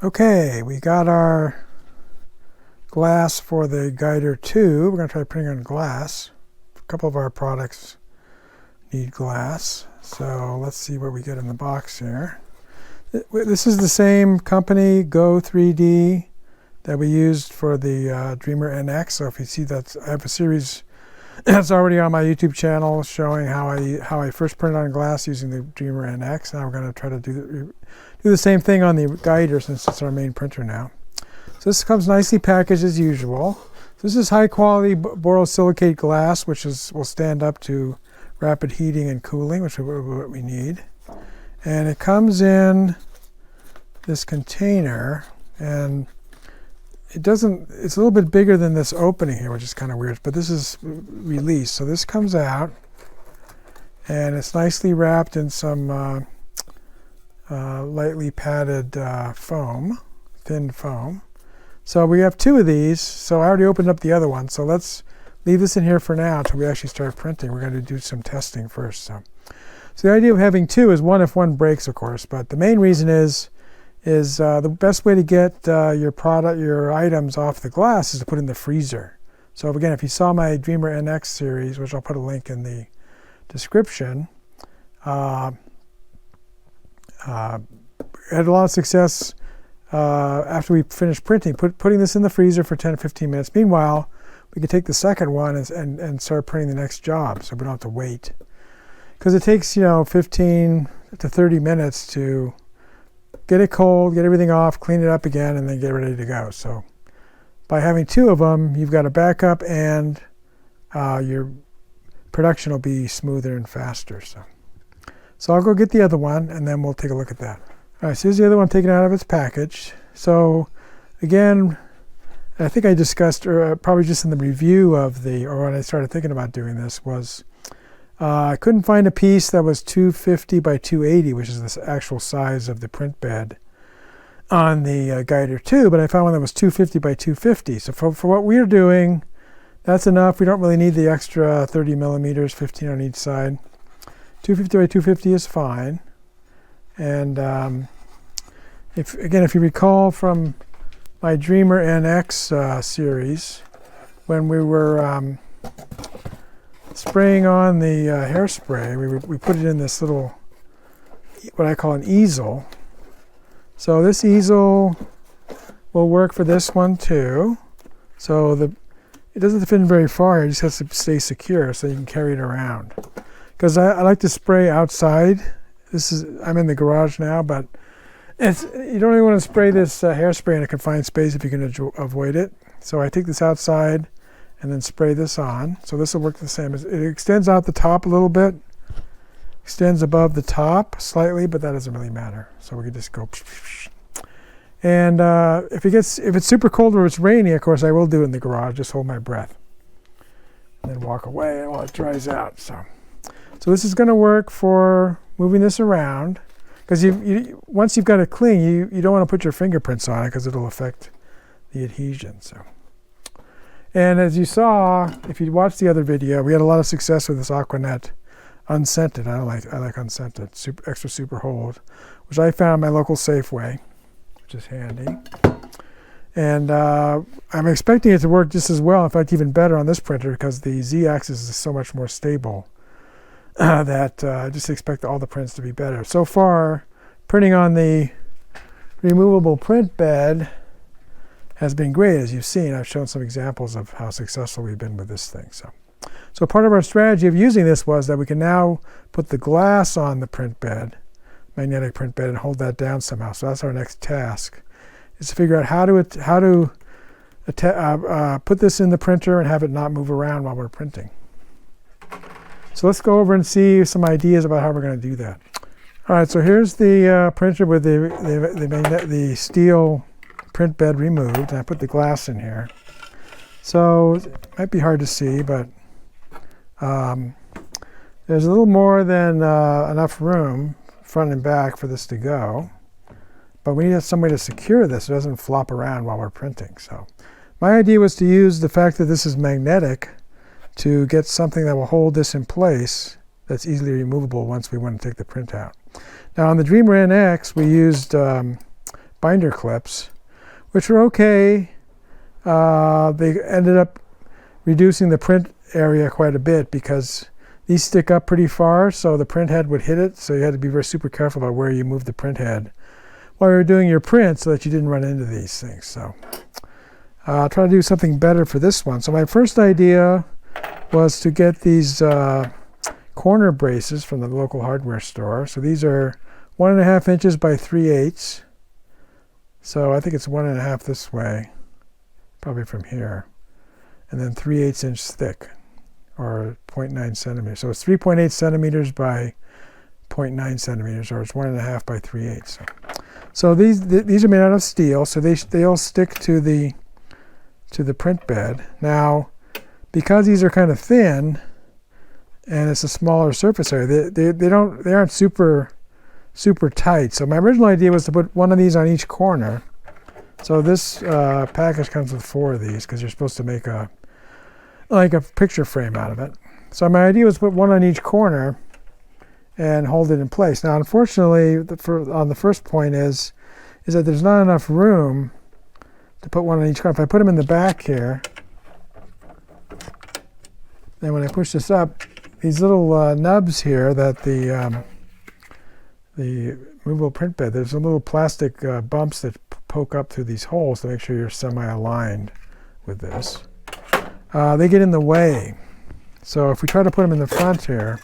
Okay, we got our glass for the Guider 2. We're going to try printing on glass. A couple of our products need glass. So let's see what we get in the box here. This is the same company, Go 3D, that we used for the Dreamer NX. So if you see that, I have a series that's already on my YouTube channel showing how I first printed on glass using the Dreamer NX. Now we're going to try to do the same thing on the Guider since it's our main printer now. So this comes nicely packaged as usual. This is high quality borosilicate glass, which will stand up to rapid heating and cooling, which is what we need. And it comes in this container, and it's a little bit bigger than this opening here, which is kind of weird, but this is released. So this comes out, and it's nicely wrapped in some lightly padded foam, thin foam. So we have two of these. So I already opened up the other one. So let's leave this in here for now until we actually start printing. We're going to do some testing first. So the idea of having two is, one, if one breaks, of course, but the main reason is the best way to get your items off the glass is to put in the freezer. So again, if you saw my Dreamer NX series, which I'll put a link in the description, I had a lot of success after we finished printing, putting this in the freezer for 10 to 15 minutes. Meanwhile, we could take the second one and start printing the next job, so we don't have to wait. Because it takes 15 to 30 minutes to get it cold, get everything off, clean it up again, and then get ready to go. So by having two of them, you've got a backup, and your production will be smoother and faster. So I'll go get the other one, and then we'll take a look at that. All right, so here's the other one taken out of its package. So again, I think I discussed, or probably just in the review of or when I started thinking about doing this, was I couldn't find a piece that was 250 by 280, which is the actual size of the print bed on the Guider 2, but I found one that was 250 by 250. So for what we're doing, that's enough. We don't really need the extra 30 millimeters, 15 on each side. 250 by 250 is fine. And if you recall from my Dreamer NX series, when we were spraying on the hairspray, we put it in this little, what I call an easel. So this easel will work for this one too. So it doesn't fit in very far, it just has to stay secure so you can carry it around. Because I like to spray outside. I'm in the garage now, but you don't really want to spray this hairspray in a confined space if you can avoid it. So I take this outside and then spray this on. So this will work the same. It extends out the top a little bit, extends above the top slightly, but that doesn't really matter. So we can just go. And if it's super cold or it's rainy, of course, I will do it in the garage. Just hold my breath and then walk away while it dries out. So this is going to work for moving this around, because once you've got it clean, you don't want to put your fingerprints on it because it'll affect the adhesion. And as you saw, if you watched the other video, we had a lot of success with this Aquanet unscented. I like unscented, extra super hold, which I found in my local Safeway, which is handy. And I'm expecting it to work just as well, in fact even better on this printer, because the Z-axis is so much more stable that I just expect all the prints to be better. So far, printing on the removable print bed has been great, as you've seen. I've shown some examples of how successful we've been with this thing. So part of our strategy of using this was that we can now put the glass on the print bed, magnetic print bed, and hold that down somehow. So that's our next task, is to figure out how to put this in the printer and have it not move around while we're printing. So let's go over and see some ideas about how we're going to do that. All right, so here's the printer with the steel print bed removed, and I put the glass in here. So it might be hard to see, but there's a little more than enough room, front and back, for this to go. But we need some way to secure this so it doesn't flop around while we're printing. So my idea was to use the fact that this is magnetic to get something that will hold this in place that's easily removable once we want to take the print out. Now on the Dreamer NX, we used binder clips, which were okay. They ended up reducing the print area quite a bit because these stick up pretty far, so the print head would hit it, so you had to be very super careful about where you move the print head while you're doing your print so that you didn't run into these things. So I'll try to do something better for this one. So my first idea was to get these corner braces from the local hardware store. So these are 1.5 inches by 3/8. So I think it's 1.5 this way, probably from here, and then 3/8 inch thick, or 0.9 centimeters. So it's 3.8 centimeters by 0.9 centimeters, or it's 1.5 by 3/8. So these are made out of steel, so they all stick to the print bed. Now, because these are kind of thin, and it's a smaller surface area, they aren't super tight. So my original idea was to put one of these on each corner. So this package comes with 4 of these because you're supposed to make a picture frame out of it. So my idea was to put one on each corner and hold it in place. Now, unfortunately, on the first point is that there's not enough room to put one on each corner. If I put them in the back here, then when I push this up, these little nubs here that the movable print bed, there's some little plastic bumps that poke up through these holes to make sure you're semi-aligned with this. They get in the way. So if we try to put them in the front here,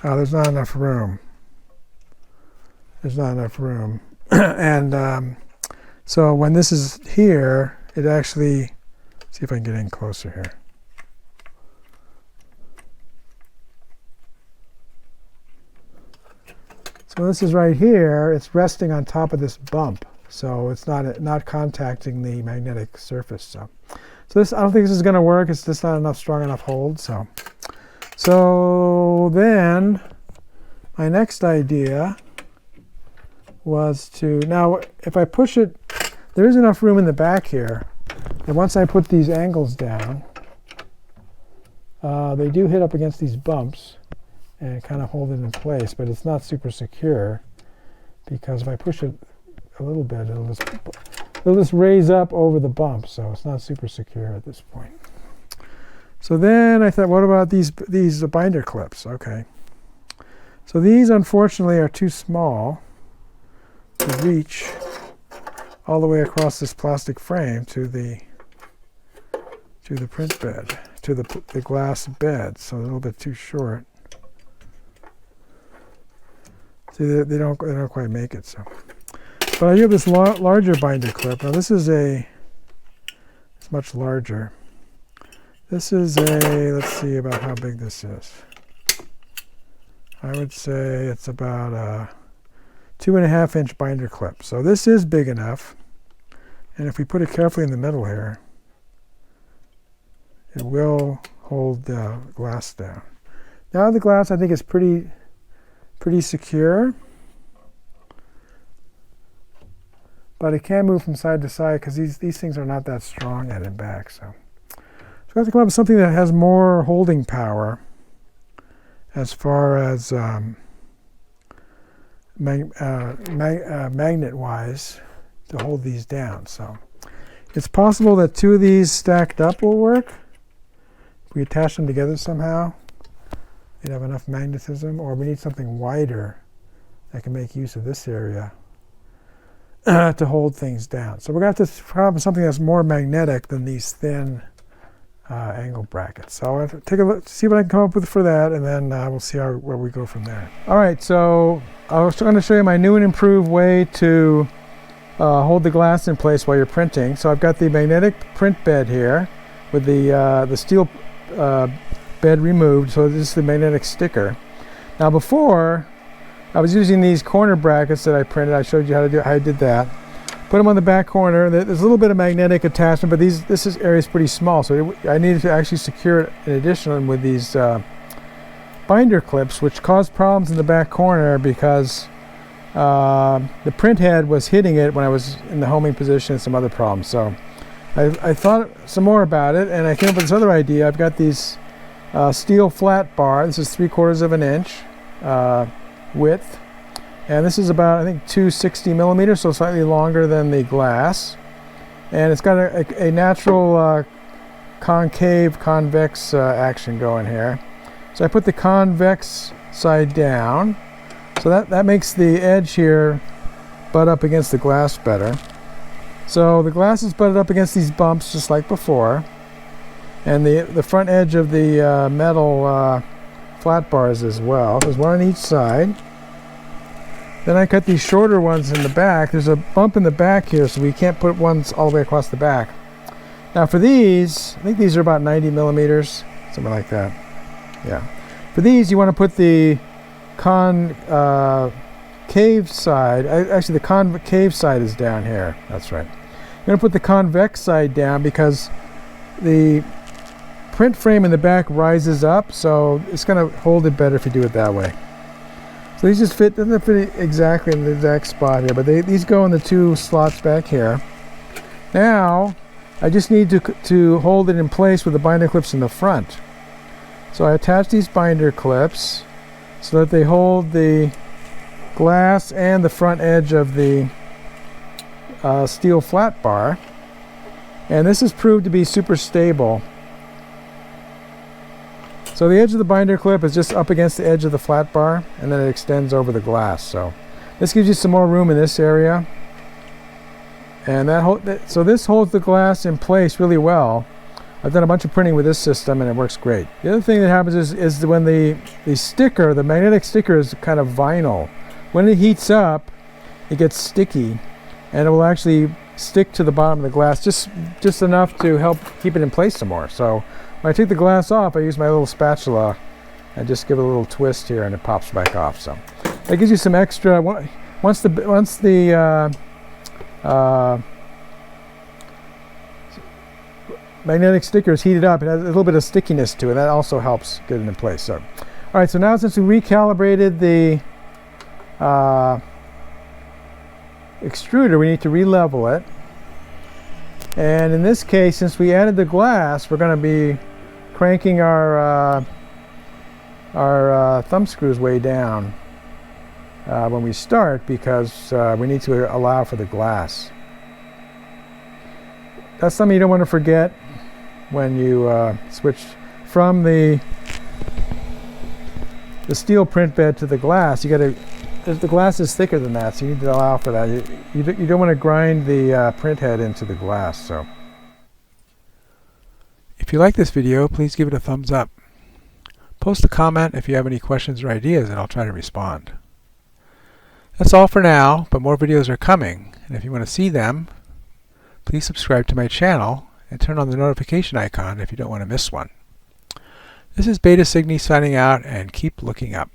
there's not enough room. There's not enough room. And so when this is here, it actually, see if I can get in closer here. So this is right here, it's resting on top of this bump. So it's not contacting the magnetic surface. So this, I don't think this is going to work. It's just not enough strong enough hold. So then my next idea was to, now if I push it, there is enough room in the back here. And once I put these angles down, they do hit up against these bumps and kind of hold it in place, but it's not super secure because if I push it a little bit, it'll just raise up over the bump, so it's not super secure at this point. So then I thought, what about these binder clips? Okay. So these, unfortunately, are too small to reach all the way across this plastic frame to the print bed, to the glass bed, so a little bit too short. See, they don't quite make it. So, but I do have this larger binder clip. Now this is it's much larger. This is let's see about how big this is. I would say it's about a 2.5 inch binder clip. So this is big enough. And if we put it carefully in the middle here, it will hold the glass down. Now the glass, I think, is pretty secure, but it can move from side to side because these things are not that strong at and back. So we have to come up with something that has more holding power as far as magnet-wise to hold these down. So it's possible that 2 of these stacked up will work. If we attach them together somehow, they'd have enough magnetism, or we need something wider that can make use of this area to hold things down. So we're going to have to come up with something that's more magnetic than these thin angle brackets. So I'll take a look, see what I can come up with for that, and then we'll see where we go from there. All right, so I was going to show you my new and improved way to hold the glass in place while you're printing. So I've got the magnetic print bed here with the steel bed removed, so this is the magnetic sticker. Now before, I was using these corner brackets that I printed. I showed you how I did that. Put them on the back corner. There's a little bit of magnetic attachment, but this area is pretty small, so I needed to actually secure it in addition with these binder clips, which caused problems in the back corner because the print head was hitting it when I was in the homing position and some other problems. So I thought some more about it, and I came up with this other idea. I've got these steel flat bar. This is 3/4 of an inch width, And this is about, I think, 260 millimeters, so slightly longer than the glass. And it's got a natural concave, convex action going here. So I put the convex side down. So that makes the edge here butt up against the glass better. So the glass is butted up against these bumps just like before. And the front edge of the metal flat bars as well. There's one on each side. Then I cut these shorter ones in the back. There's a bump in the back here, so we can't put ones all the way across the back. Now for these, I think these are about 90 millimeters, something like that. Yeah. For these, you want to put the concave side. Actually, the concave side is down here. That's right. You're going to put the convex side down because the print frame in the back rises up, so it's going to hold it better if you do it that way. So these just doesn't fit exactly in the exact spot here, but these go in the two slots back here. Now, I just need to hold it in place with the binder clips in the front. So I attach these binder clips so that they hold the glass and the front edge of the steel flat bar. And this has proved to be super stable. So the edge of the binder clip is just up against the edge of the flat bar, and then it extends over the glass. So this gives you some more room in this area. And so this holds the glass in place really well. I've done a bunch of printing with this system and it works great. The other thing that happens is when the sticker, the magnetic sticker, is kind of vinyl. When it heats up, it gets sticky and it will actually stick to the bottom of the glass just enough to help keep it in place some more. So when I take the glass off, I use my little spatula and just give it a little twist here and it pops back off. So that gives you some extra, once the magnetic sticker is heated up, it has a little bit of stickiness to it. That also helps get it in place. So, all right, so now since we recalibrated the extruder, we need to re-level it. And in this case, since we added the glass, we're going to be cranking our thumb screws way down when we start because we need to allow for the glass. That's something you don't want to forget when you switch from the steel print bed to the glass. You got to, the glass is thicker than that, so you need to allow for that. You don't want to grind the print head into the glass. So, if you like this video, please give it a thumbs up. Post a comment if you have any questions or ideas, and I'll try to respond. That's all for now, but more videos are coming, and if you want to see them, please subscribe to my channel and turn on the notification icon if you don't want to miss one. This is Beta Cygni signing out, and keep looking up.